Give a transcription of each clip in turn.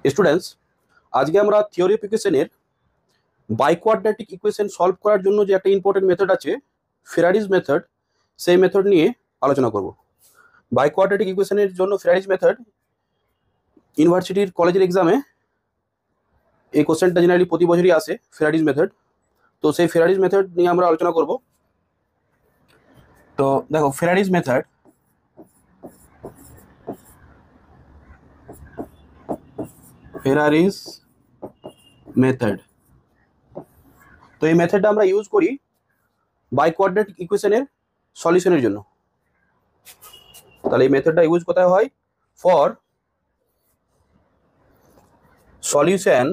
Students, আজকে আমরা theory of ইকুয়েশনের বাইকোয়াড্রেটিক ইকুয়েশন সলভ করার জন্য যে একটা ইম্পর্টেন্ট মেথড আছে ফেরারিজ মেথড, সেই মেথড নিয়ে আলোচনা করব। বাইকোয়াড্রেটিক ইকুয়েশনের জন্য ফেরারিজ মেথড ইউনিভার্সিটির কলেজের এক্সামে এই কোশ্চেনটা জেনারেলি প্রতি বছরই আসে, ফেরারিজ মেথড। তো সেই ফেরারিজ মেথড নিয়ে আমরা আলোচনা করব। তো দেখো, ফেরারিজ মেথড তো এই মেথডটা আমরা ইউজ করি বাইকোয়াড্রেটিক ইকুয়েশনের সলিউশনের জন্য। তাহলে এই মেথডটা ইউজ কোথায় হয়? For solution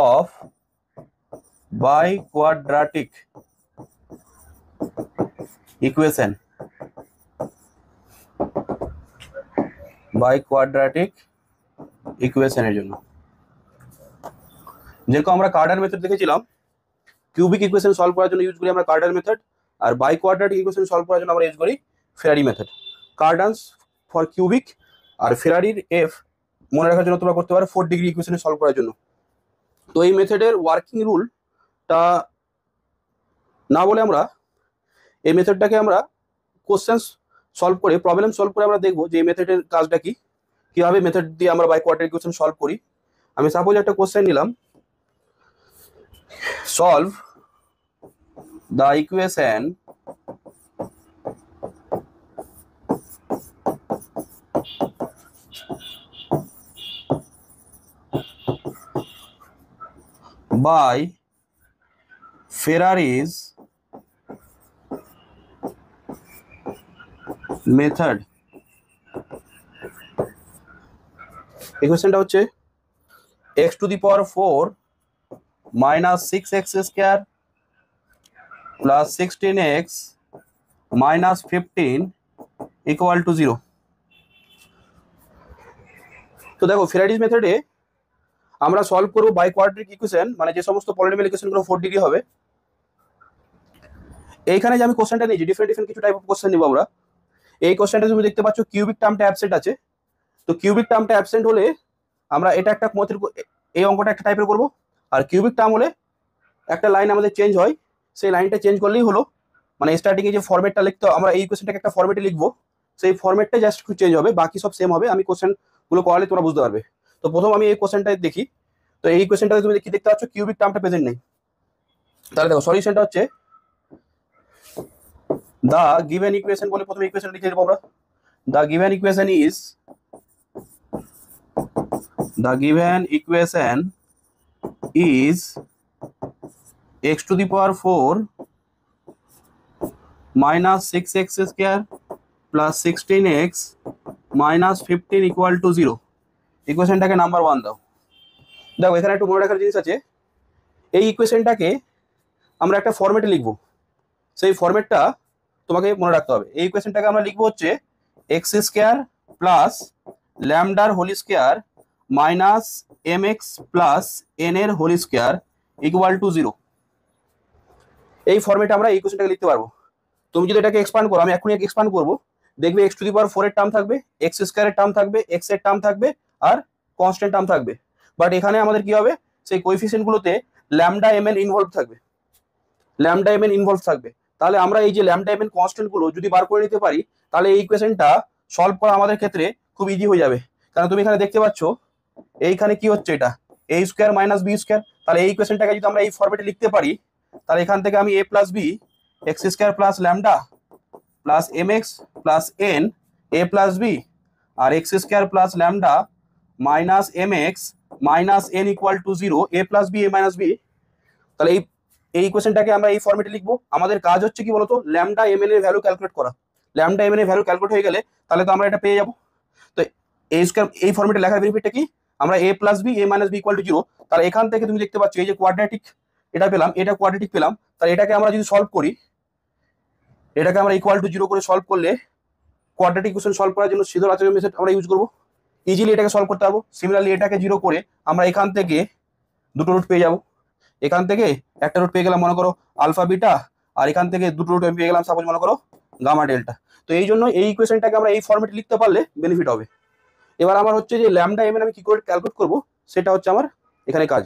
of biquadratic equation, biquadratic ইকুয়েশনের জন্য। যেরকম আমরা কার্ডার মেথড দেখেছিলাম, কিউবিক ইকুয়েশন সলভ করার জন্য ইউজ করি আমরা কার্ডার মেথড, আর বাইকোয়াড্রেটিক ইকুয়েশন সলভ করার জন্য আমরা ইউজ করি Ferrari method. Cardan's for cubic আর ফেরারির এফ মনে রাখার জন্য তোমরা করতে পারো 4 ডিগ্রি ইকুয়েশন সলভ করার জন্য। তো এই মেথডের ওয়ার্কিং রুলটা না বলে আমরা এই মেথডটাকে আমরা কোশ্চেন সলভ করে, প্রবলেম সলভ করে আমরা দেখবো যে এই মেথডের কাজটা কি, কিভাবে মেথড দিয়ে আমরা বাইকোয়াড্রেটিক ইকুয়েশন সলভ করি। আমি সাপোজ একটা কোশ্চেন নিলাম, solve the equation by Ferrari's method। ইকুয়েশনটা হচ্ছে x to the power 4 minus 6x square plus 16x minus 15 equal to 0। তো দেখো, ফেরারিজ মেথডে আমরা সলভ করবো বাইকোয়াড্রেটিক ইকুয়েশন, মানে যে সমস্ত পলিনোমিয়াল ইকুয়েশনগুলো 4 ডিগ্রি হবে। এইখানে যে আমি কোশ্চেনটা নিয়েছি, ডিফারেন্ট কিছু টাইপ অফ কোশ্চেন নিব আমরা। এই কোশ্চেনটা তুমি দেখতে পাচ্ছ কিউবিক টার্মটা অ্যাবসেন্ট আছে। তো কিউবিক টার্মটা অ্যাবসেন্ট হলে আমরা এটা একটা এই অঙ্কটা একটা টাইপের করব, আর কিউবিক টার্ম হলে একটা লাইন আমাদের চেঞ্জ হয়, সেই লাইনটা চেঞ্জ করলেই হলো। মানে স্টার্টিংয়ে যে ফরম্যাটটা লিখতে আমরা এই কোশ্চেনটাকে একটা ফরম্যাটে লিখবো, সেই ফরম্যাটটা জাস্ট একটু চেঞ্জ হবে, বাকি সব সেম হবে। আমি কোশ্চেনগুলো করালে তোমরা বুঝতে পারবে। তো প্রথম আমি এই কোশ্চেনটা দেখি। তো এই কোশ্চেনটাতে তুমি কি দেখতে পাচ্ছ, কিউবিক টার্মটা প্রেজেন্ট নেই। তাহলে দেখো, সলিউশনটা হচ্ছে দ্য গিভেন ইকুয়েশন বলে প্রথমে ইকুয়েশন লিখে দেবো আমরা। The given equation is x to the power 4 minus 6x square plus 16x minus 15 equal to 0। ইকুয়েশনটাকে number 1 দাও। দেখো, এখানে একটু মনে রাখার জিনিস আছে, এই ইকুয়েশনটাকে আমরা একটা ফরম্যাটে লিখবো, সেই ফরম্যাটটা তোমাকে মনে রাখতে হবে। এই ইকুয়েশনটাকে আমরা লিখবো হচ্ছে এক্স স্কোয়ার প্লাস ল্যামডার whole square minus m x plus n এর হোল স্কোয়ার ইকুয়াল টু 0। এই ফরম্যাটে আমরা এই ইকুয়েশনটাকে লিখতে পারবো। তুমি যদি এটাকে এক্সপান্ড করো, আমি এখনই এক্সপান্ড করবো, দেখবে এক্স টু দি পাওয়ার 4 এর টার্ম থাকবে, এক্স স্কোয়ারের টার্ম থাকবে, এক্স এর টার্ম থাকবে, আর কনস্ট্যান্ট টার্ম থাকবে। বাট এখানে আমাদের কি হবে, সেই কোএফিসিয়েন্টগুলোতে ল্যামডা এম এন ইনভলভ থাকবে, তাহলে আমরা এই যে ল্যামডা এম এন কনস্ট্যান্ট গুলো যদি বার করে নিতে পারি, তাহলে এই ইকুয়েশনটা সলভ করা আমাদের ক্ষেত্রে খুব ইজি হয়ে যাবে। কারণ তুমি এখানে দেখতে পাচ্ছ এইখানে কি হচ্ছে, এটা এ স্কোয়ার মাইনাস বি স্কোয়ার। তাহলে এই ইকুয়েশনটাকে যদি আমরা এই ফরম্যাটে লিখতে পারি, তাহলে এখান থেকে আমি a plus b x square plus lambda plus m x plus n a plus b আর x square plus lambda minus m x minus n equal to 0, a plus b a minus b. তাহলে এই ইকুয়েশনটাকে আমরা এই ফরম্যাটে লিখবো। আমাদের কাজ হচ্ছে কি বলতো, ল্যামডা এম এন এর ভ্যালু ক্যালকুলেট করা। ল্যামডা এম এন এর ভ্যালু ক্যালকুলেট হয়ে গেলে তাহলে তো আমরা এটা পেয়ে যাবো। তো এ স্কোয়ার এই ফরম্যাটে লেখার বেনিফিটটা কি, আমরা a plus b a minus b equal to 0। তাহলে এখান থেকে তুমি দেখতে পাচ্ছ এই যে কোয়াড্রেটিক এটা পেলাম, এটা কোয়াড্রেটিক পেলাম। তাহলে এটাকে আমরা যদি সলভ করি, এটাকে আমরা ইকুয়াল টু 0 করে সলভ করলে কোয়াড্রেটিক ইকুয়েশন সলভ করার জন্য সিধর আচরণ মেথড আমরা ইউজ করবো, ইজিলি এটাকে সলভ করতে পারবো। সিমিলারলি এটাকে 0 করে আমরা এখান থেকে দুটো রুট পেয়ে যাবো। এখান থেকে একটা রুট পেয়ে গেলাম মনে করো আলফা বিটা, আর এখান থেকে দুটো রুট পেয়ে গেলাম সাপোজ মনে করো গামা ডেল্টা। তো এই জন্য এই ইকুয়েশনটাকে আমরা এই ফরম্যাটে লিখতে পারলে বেনিফিট হবে। এবার আমার হচ্ছে যে ল্যামডা এম এন আমি কি করে ক্যালকুলেট করবো সেটা হচ্ছে আমার এখানে কাজ।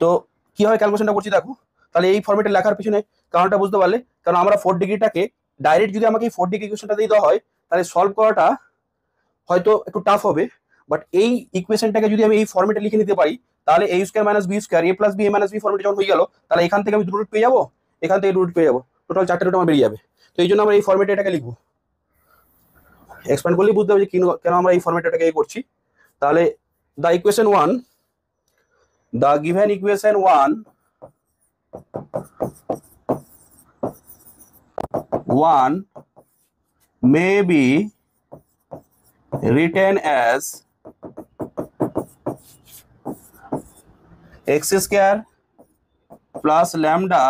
তো কিভাবে ক্যালকুলেশনটা করছি দেখো। তাহলে এই ফর্মেটে লেখার পিছনে কারণটা বুঝতে পারলে, কারণ আমরা 4 ডিগ্রিটাকে ডাইরেক্ট যদি আমাকে এই 4 ডিগ্রি ইকুয়েশনটা দিয়ে দেওয়া হয় তাহলে সলভ করাটা হয়তো একটু টাফ হবে। বাট এই ইকুয়েশনটাকে যদি আমি এই ফর্মেটে লিখে নিতে পারি তাহলে a square minus b square a plus b a minus b ফর্মেটে যখন হয়ে গেল তাহলে এখান থেকে আমি দুটো রুট পেয়ে যাবো, এখান থেকে রুট পেয়ে যাবো, টোটাল 4টে রুট আমার বেরিয়ে যাবে। তো এই জন্য আমরা এই ফর্মেটে এটাকে লিখবো। এক্সপ্যান্ড করলেই বুঝতে হবে যে কেন আমরা এই ফর্মেটে এটাকে করছি। তাহলে the equation 1, the given equation 1 may be written as x square plus lambda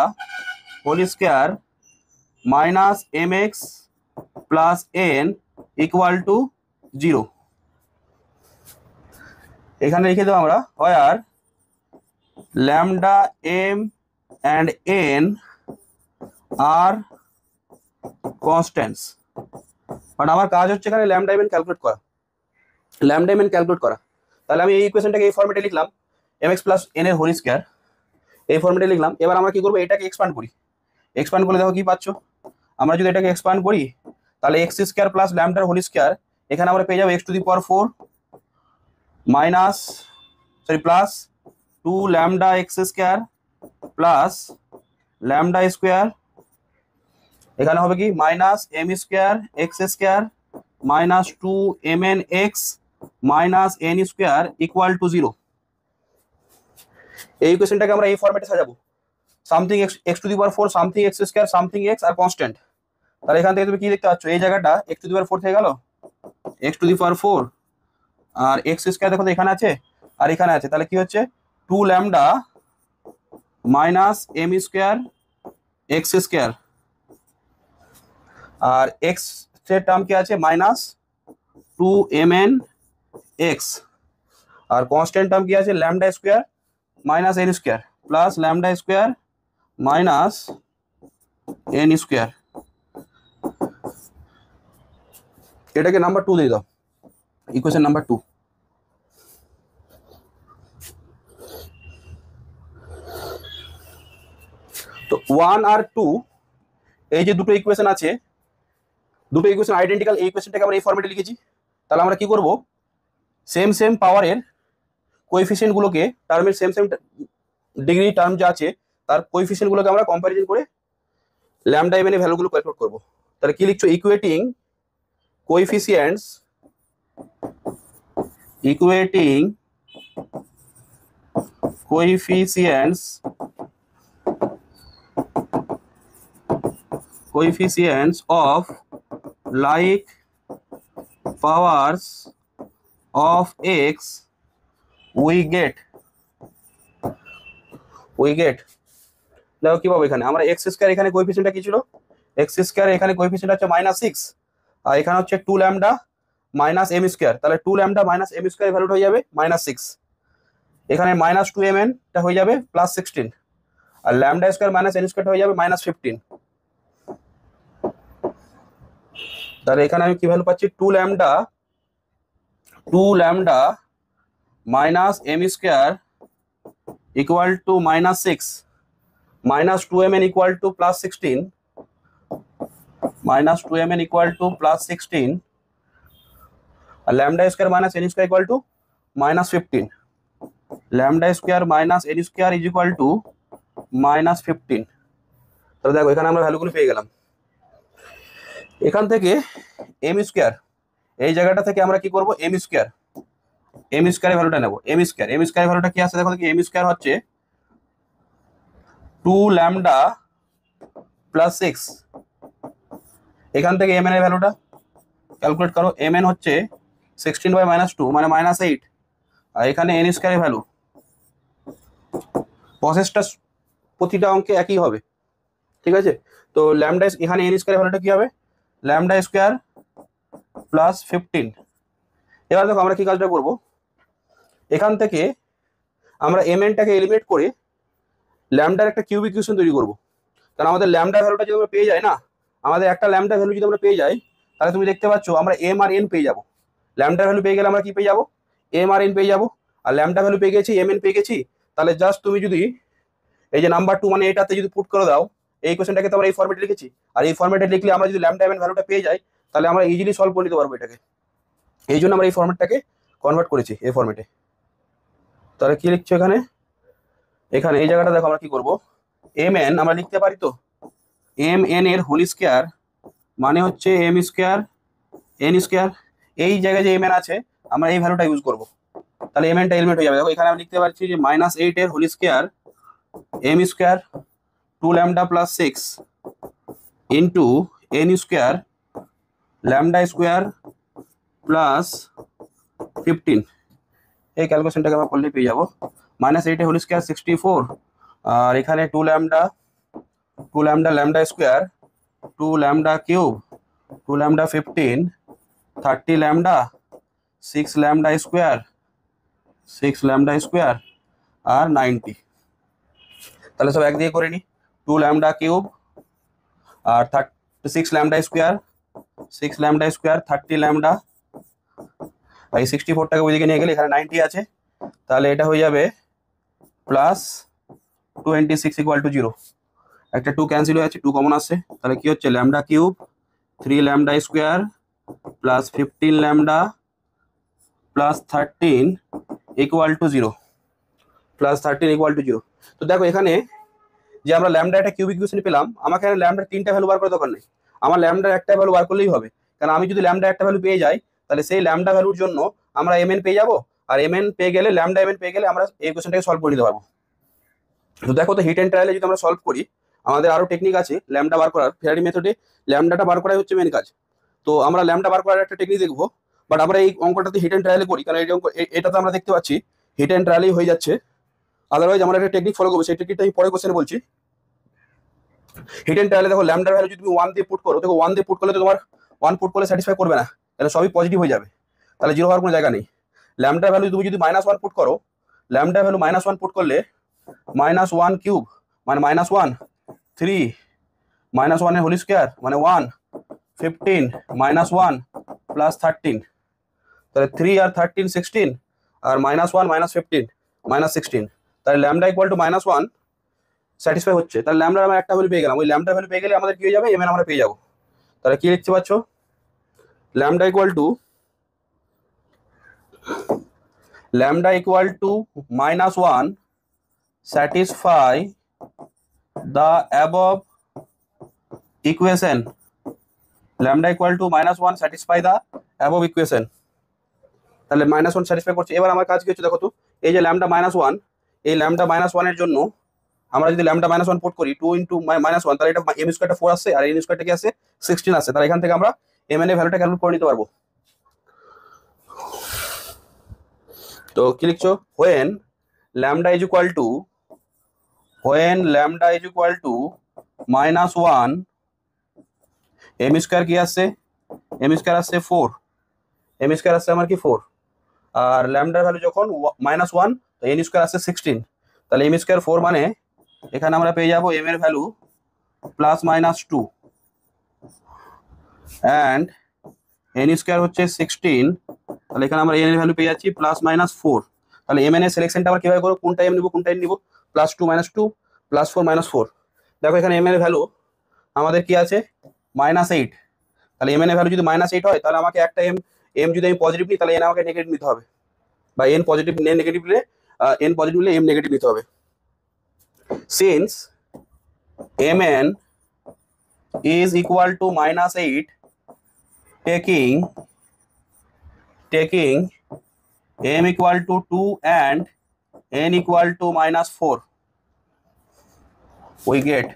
whole square minus mx plus n equal to 0। এখানে লিখে দেবো আমরা where lambda m and n are constants। But আমার কাজ হচ্ছে এখানে ল্যামডা এম এন ক্যালকুলেট করা, lambda M N calculate করা। তাহলে আমি এই ইকুয়েশনটাকে এই ফর্মেটে লিখলাম mx প্লাস n এর হোল স্কয়ার, এই ফর্মেটে লিখলাম। এবার আমরা কি করবো, এটাকে এক্সপ্যান্ড করি। এক্সপ্যান্ড করলে দেখো কি পাচ্ছ, আমরা যদি এটাকে এক্সপ্যান্ড করি তাহলে এক্স স্কয়ার প্লাস ল্যামডার হোল স্কয়ার, এখানে আমরা পেয়ে যাবো x to the power 4 minus plus 2 lambda x square plus lambda square, এখানে হবে কি minus m square x square minus 2 m n x minus n square equal to 0। এই ইকুয়েশনটাকে আমরা এই ফরম্যাটে সাজাবো, something x to the power 4 something x square something x আর কনস্ট্যান্ট। তাহলে এখান থেকে তুমি কি দেখতে পাচ্ছ, এই জায়গাটা এক্স টু দি পাওয়ার 4 থেকে গেল, এক্স টু দি পাওয়ার 4 আর এক্স স্কয়ার দেখো তো এখানে আছে আর এখানে আছে, তাহলে কি হচ্ছে 2 lambda minus m square x square আর এক্স এর টার্ম কি আছে মাইনাস 2 এম এন এক্স আর কনস্ট্যান্ট টার্ম কি আছে lambda square minus n square plus lambda square minus n square. এটাকে নাম্বার 2 দিয়ে দাও, ইকুয়েশন নাম্বার 2। তো 1 আর 2 এই যে দুটো ইকুয়েশন আছে, দুটো ইকুয়েশন আইডেন্টিক্যাল, এই ইকুয়েশনটাকে আমরা এই ফরম্যাটে লিখেছি। তাহলে আমরা কি করব, সেম সেম পাওয়ারের কোএফিসিয়েন্টগুলোকে, টার্মের সেম সেম ডিগ্রি টার্ম যা আছে তার কোএফিসিয়েন্টগুলোকে আমরা কম্প্যারিজন করে ল্যামডা এম এর ভ্যালুগুলো ক্যালকুলেট করব। তাহলে কি লিখছো, equating কোএফিসিয়েন্টস of like powers of x we get দেখো কি পাবো, এখানে আমরা এক্স স্কয়ার, এখানে কোএফিসিয়েন্টটা কি ছিল এক্স স্কয়ার, এখানে কোএফিসিয়েন্ট হচ্ছে -6 আর এখানে হচ্ছে 2 ল্যামডা মাইনাস এম স্কয়ার, তাহলে 2 ল্যামডা মাইনাস এম স্কয়ার ভ্যালুটা হয়ে যাবে -6, এখানে মাইনাস 2 এম এন টা হয়ে যাবে +16 আর lambda square minus n square হয়ে যাবে -15। তাহলে এখানে আমি কি ভ্যালু পাচ্ছি, 2 lambda minus m square equal to -6 minus 2 m n equal to +16 minus 2 m n equal to +16 আর lambda square minus n square equal to -15, lambda square minus n square is equal to -15। তাহলে দেখো এখানে আমরা ভ্যালুগুলো পেয়ে গেলাম। এখান থেকে M square, এই জায়গাটা থেকে আমরা কি করব, এম স্কয়ারের ভ্যালুটা নেব। এম স্কয়ার ভ্যালুটা কি আছে দেখো, এম স্কয়ার হচ্ছে 2 ল্যামডা +6, এখান থেকে এম এন এর ভ্যালুটা ক্যালকুলেট করো। এম এন হচ্ছে 16/-2 মানে -8 আর এখানে এন স্কয়ারের ভ্যালু, প্রসেসটা প্রতিটা অঙ্কে একই হবে, ঠিক আছে। তো ল্যামডা এখানে এন স্কয়ারের ভ্যালুটা কি হবে, ল্যামডা স্কয়ার +15। এবার দেখো আমরা কি কাজটা করব, এখান থেকে আমরা এম এনটাকে এলিমিনেট করে ল্যামডার একটা কিউবিক ইকুয়েশন তৈরি করব। কারণ আমাদের ল্যামডা ভ্যালুটা যদি আমরা পেয়ে যাই না, আমাদের একটা ল্যামডা ভ্যালু যদি আমরা পেয়ে যাই তাহলে তুমি দেখতে পাচ্ছ আমরা এম আর এন পেয়ে যাবো। ল্যামডার ভ্যালু পেয়ে গেলে আমরা কি পেয়ে যাবো, এম আর এন পেয়ে যাবো। আর ল্যামডা ভ্যালু পেয়ে গেছি, এম এন পেয়ে গেছি। তাহলে জাস্ট তুমি যদি এই যে নাম্বার 2 মানে এটাতে যদি পুট করে দাও, এই কোশ্চেনটাকে তো আমরা এই ফর্মেটে লিখেছি, আর এই ফর্মেটে লিখলে আমরা যদি ল্যামডা এম এন ভ্যালুটা পেয়ে যাই, তাহলে আমরা ইজিলি সলভ করে নিতে পারবো এটাকে। এই জন্য আমরা এই ফর্মেটটাকে কনভার্ট করেছি এই ফর্মেটে। তাহলে কি লিখছো এখানে, এখানে এই জায়গাটা দেখো আমরা কি করব, এম এন আমরা লিখতে পারি তো, এম এন এর হোল স্কয়ার মানে হচ্ছে এম স্কয়ার এন স্কয়ার। এই জায়গায় যে এম এন আছে আমরা এই ভ্যালুটা ইউজ করব, তাহলে এম এনটা এলিমেন্ট হয়ে যাবে। দেখো এখানে আমি লিখতে পারছি যে -8 এর whole square m square 2 lambda plus 6 into n square lambda square plus 15। এই ক্যালকুলেশনটাকে আমরা করলে পেয়ে যাবো -8 এর হোল স্কয়ার 64, আর এখানে 2 lambda lambda square 2 lambda cube 2 lambda 15 30 lambda 6 lambda square আর 90। তাহলে সব এক দিয়ে করে নি, 2 ল্যামডা কিউব আর 6 ল্যামডা স্কয়ার 30 ল্যামডা, এই 64টাকে ওইদিকে নিয়ে গেলে এখানে 90 আছে, তাহলে এটা হয়ে যাবে প্লাস 26 ইকুয়াল টু 0। একটা 2 ক্যান্সেল হয়ে যাচ্ছে, 2 কমন আসছে, তাহলে কি হচ্ছে lambda cube 3 lambda square plus 15 lambda plus 13 equal to 0, plus 13 equal to 0। তো দেখো এখানে যে আমরা ল্যামডা একটা কিউবিক ইকুয়েশন পেলাম, আমাকে এখানে ল্যামডার 3টা ভ্যালু বার করার দরকার নেই, আমার ল্যামডার একটা ভ্যালু বার করলেই হবে। কারণ আমি যদি ল্যামডা একটা ভ্যালু পেয়ে যাই, তাহলে সেই ল্যামডা ভ্যালুর জন্য আমরা এম এন পেয়ে যাবো, আর এম এন পেয়ে গেলে ল্যামডা এম এন পেয়ে গেলে আমরা এই কোয়েশ্চনটাকে সলভ করে নিতে পারবো। তো দেখো তো হিট অ্যান্ড ট্রায়ালে যদি আমরা সলভ করি, আমাদের আরো টেকনিক আছে ল্যামডা বার করার। ফেরারি মেথডে ল্যামডাটা বার করাই হচ্ছে মেন কাজ। তো আমরা ল্যামডা বার করার একটা টেকনিক দেখবো, বাট আমরা এই অঙ্কটাতে হিট অ্যান্ড ট্রায়ালে করি, কারণ এই অঙ্ক এটাতে আমরা দেখতে পাচ্ছি হিট অ্যান্ড ট্রায়ালেই হয়ে যাচ্ছে। আদারওয়াইজ আমরা একটা টেকনিক ফলো করবো, সেই টেকনিকটা আমি পরে কোশ্চেনে বলছি। হিট অ্যান্ড ট্রায়ালে দেখো ল্যামডার ভ্যালু যদি তুমি 1 দিয়ে পুট করো, দেখো 1 দিয়ে পুট করলে তো তোমার 1 পুট করলে স্যাটিসফাই করবে না, তাহলে সবই পজিটিভ হয়ে যাবে, তাহলে 0 হওয়ার কোনো জায়গা নেই। ল্যামডার ভ্যালু তুমি যদি -1 পুট করো, ল্যামডার ভ্যালু -1 পুট করলে -1 কিউব মানে -1, 3 -1 এর হোল স্কয়ার মানে 1, 15 -1 প্লাস 13, তাহলে 3 আর 13 16, আর -1 -15 -16, তাহলে ল্যামডা ইকুয়াল টু -1 স্যাটিসফাই হচ্ছে। তাহলে ল্যামডা আমরা একটা ভ্যালু পেয়ে গেলাম, ওই ল্যামডা ভ্যালু পেয়ে গেলে আমাদের কি হয়ে যাবে, এমএন আমরা পেয়ে যাবো। তাহলে কি লিখতে পাচ্ছ, lambda equal to -1 satisfy the above equation, lambda equal to -1 satisfy the above equation। তাহলে -1 স্যাটিসফাই করছে। এবার আমার কাজ কি হচ্ছে দেখো তো, এই যে ল্যামডা -1, এই ল্যামডা -1 এর জন্য আমরা যদি ল্যামডা -1 পুট করি 2 ইন্টু -1, তাহলে এটা এম স্কয়ারটা 4 আসছে, আর এন স্কয়ারটা কি আছে 16 আসছে। তাহলে এখান থেকে আমরা এম এন এর ভ্যালুটা ক্যালকুলেট করে নিতে পারবো। তো কি লিখছো, when lambda is equal to -1, m square কি আসছে, এম স্কয়ার আসছে 4, এম স্কয়ার আসছে আমার কি 4, আর ল্যামডার ভ্যালু যখন -1 তো এন স্কয়ার আসছে 16, তাহলে এম স্কয়ার 4 মানে এখানে আমরা পেয়ে যাবো এম এর ভ্যালু +-2 অ্যান্ড এন স্কয়ার হচ্ছে 16, তাহলে এখানে আমরা এন এর ভ্যালু পেয়ে যাচ্ছি +-4। তাহলে এম এন এর সিলেকশনটা আমরা কিভাবে করবো, কোনটা এম নিব কোনটা এন নিব, +2 -2 +4 -4। দেখো এখানে এম এর ভ্যালু আমাদের কি আছে -8, তাহলে এম এন এর ভ্যালু যদি -8 হয়, তাহলে আমাকে একটা এম যদি আমি পজিটিভ নিই, তাহলে এন আমাকে নেগেটিভ নিতে হবে, বা এন পজিটিভ নেগেটিভ নিলে এন পজিটিভ নিলে এম নেগেটিভ নিতে হবে। Since mn is equal to -8, taking m equal to 2 and n equal to -4, we get,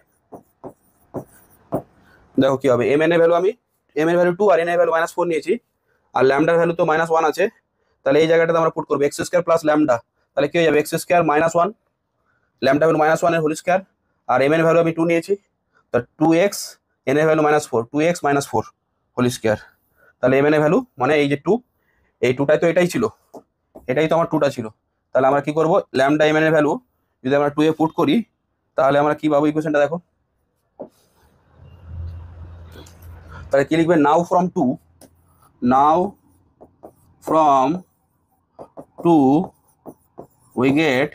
দেখো কি হবে, mn এর ভ্যালু আমি m এর ভ্যালু 2 আর n এর ভ্যালু -4 নিয়েছি, আর ল্যামডার ভ্যালু তো -1 আছে, তাহলে এই জায়গাটাতে আমরা পুট করব x স্কয়ার প্লাস ল্যামডা, তাহলে কি হয়ে যাবে x স্কয়ার -1, ল্যামডা ভ্যালু -1 এর হোল স্কয়ার, আর m এর ভ্যালু আমি 2 নিয়েছি, তো 2x, n এর ভ্যালু -4, 2x -4 হোল স্কয়ার, তাহলে m n এর ভ্যালু মানে এই যে 2, এই 2টাই তো এটাই ছিল, এটাই তো আমার 2টা ছিল, তাহলে আমরা কি করব, ল্যামডা m n এর ভ্যালু যদি আমরা 2 এ পুট করি, তাহলে আমরা কি পাবো ইকুয়েশনটা দেখো, তাহলে কি লিখবে, নাও ফ্রম 2 from 2 we get,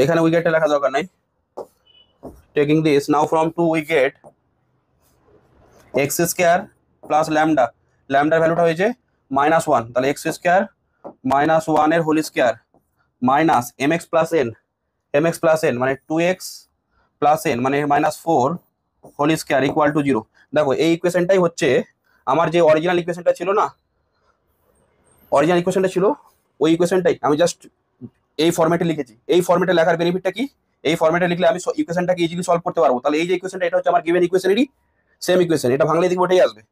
এখানে we get লেখা দরকার নাই, taking this now from 2 we get x square plus lambda, lambda ভ্যালুটা হয়েছে -1, তাহলে x square -1 এর whole square minus mx plus n, mx plus n মানে 2x প্লাস n মানে -4 হোল স্কয়ার ইকুয়াল টু 0। দেখো এই ইকুয়েশনটাই হচ্ছে আমার যে অরিজিনাল ইকুয়েশনটা ছিল না, অরিজিনাল ইকুয়েশনটা ছিল ওই ইকুয়েশনটাই আমি জাস্ট এই ফরম্যাটে লিখেছি। এই ফরম্যাটে লেখার বেনিফিটটা কি, এই ফরম্যাটে লিখলে আমি ইকুয়েশনটাকে ইজিলি সলভ করতে পারবো। তাহলে এই যে ইকুয়েশনটা এটা হচ্ছে আমার গিভেন ইকুয়েশনেরই সেম ইকুয়েশন, এটা ভাঙলে দেখবো ওটাই আসবে।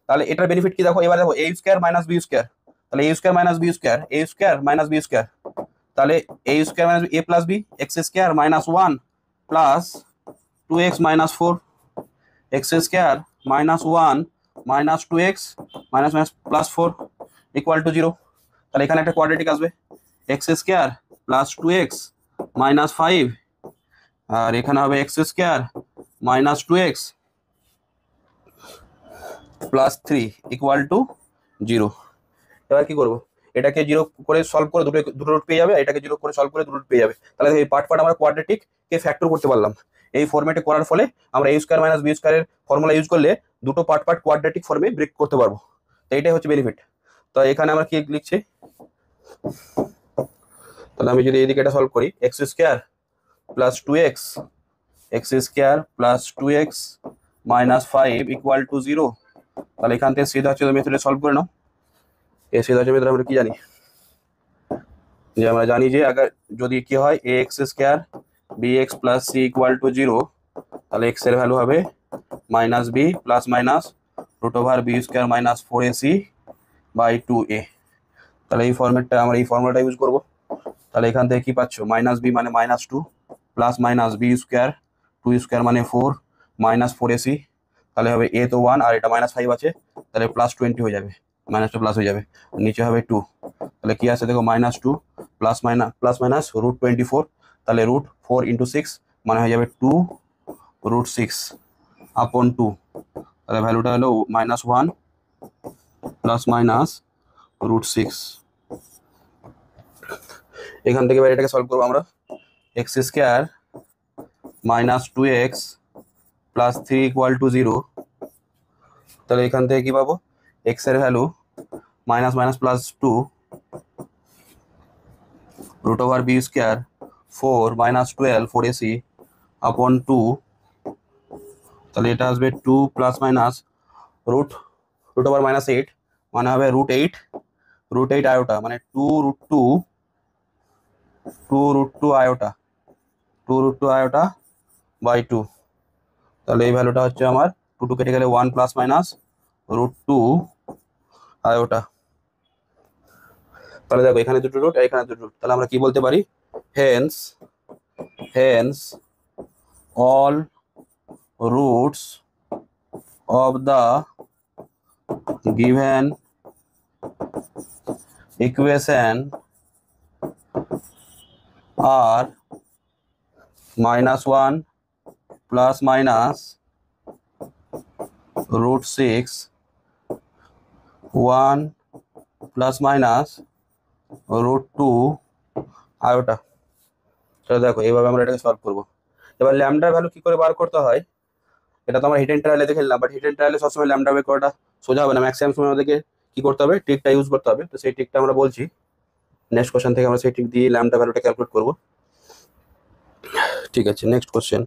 তাহলে এটার বেনিফিট কি দেখো, এবার দেখো a square minus b square, তাহলে a square minus b square, a square minus b square, তাহলে a square minus a plus b, x square minus 1 plus 2x minus 4, x square minus 1 minus 2x minus minus plus 4 equal to 0। তাহলে এখানে একটা quadratic আসবে, x square plus 2x minus 5, আর এখানে হবে x square minus 2x plus 3 equal to 0। এবার কি করবো, এটাকে 0 করে সলভ করে দুটো রুট পেয়ে যাবে, এটাকে 0 করে সলভ করে দুটো রুট পেয়ে যাবে। তাহলে এই পার্ট আমরা কোয়াড্রেটিক কে ফ্যাক্টর করতে পারলাম। এই ফরম্যাটে করার ফলে আমরা a স্কয়ার মাইনাস b স্কয়ারের ফর্মুলা ইউজ করলে দুটো পার্ট কোয়াড্রেটিক ফর্মে ব্রেক করতে পারবো। তো এইটাই হচ্ছে বেনিফিট। তো এখানে আমরা কি লিখছি, তাহলে আমি যদি এইদিকে এটা সলভ করি, x square plus 2x, x square plus 2x minus 5 equal to 0। তাহলে এখান থেকে সিধা হচ্ছে মেথডে সলভ করে নাও। এই সিধা হচ্ছে মেথড আমরা কি জানি, যে আমরা জানি যে আগে যদি কি হয় ax square bx plus c equal to 0, তাহলে x এর ভ্যালু হবে minus b plus minus root over b square minus 4ac by 2a। তাহলে এই ফরম্যাটটা আমরা এই ফর্মুলাটা ইউজ করব। তাহলে এখান থেকে কি পাচ্ছ, মাইনাস b মানে -2 plus minus b square 2 square মানে 4 মাইনাস 4ac, তাহলে হবে a তো 1 আর এটা -5 আছে, তাহলে প্লাস 20 হয়ে যাবে, মাইনাসটা প্লাস হয়ে যাবে, নিচে হবে 2। তাহলে কি আছে দেখো, -2 প্লাস মাইনাস রুট 24, তাহলে রুট 4 ইন্টু 6 মানে হয়ে যাবে 2 রুট 6 আপন 2। তাহলে ভ্যালুটা হলো -1 প্লাস মাইনাস রুট 6। এখান থেকে এবার এটাকে সলভ করবো আমরা, x square minus 2x plus 3 equal to 0। তাহলে এখান থেকে কি পাবো, x এর value minus minus plus 2 root over b square 4 minus 12 4ac আপন 2। তাহলে এটা আসবে 2 প্লাস মাইনাস রুট ওভার -8 মানে হবে রুট 8 আয়োটা, মানে 2 root 2 iota, 2 root 2 iota by 2। তাহলে এই ভ্যালুটা হচ্ছে আমার 2 কেটে গেলে 1 প্লাস মাইনাস রুট 2 আয়োটা। তাহলে দেখো এখানে দুটো রুট, এখানে দুটো রুট, তাহলে আমরা কি বলতে পারি, hence all roots of the given equation are -1 plus minus root 6 1 plus minus root 2 iota. তাহলে দেখো এইভাবে আমরা এটাকে সলভ করবো। এবার ল্যামডার ভ্যালু কি করে বার করতে হয়, এটা তো আমরা হিট এন্ড ট্রায়ালে দেখে নিলাম, বাট হিট এন্ড ট্রায়ালে সবসময় ল্যামডা বের করাটা সোজা হবে না, ম্যাক্সিমাম সময় আমাদেরকে কি করতে হবে, ট্রিকটা ইউজ করতে হবে। তো সেই ট্রিকটা আমরা বলছি নেক্সট কোশ্চেন থেকে, আমরা সেই ট্রিক দিয়ে ল্যামডা ভ্যালুটা ক্যালকুলেট করবো। ঠিক আছে, নেক্সট কোশ্চেন।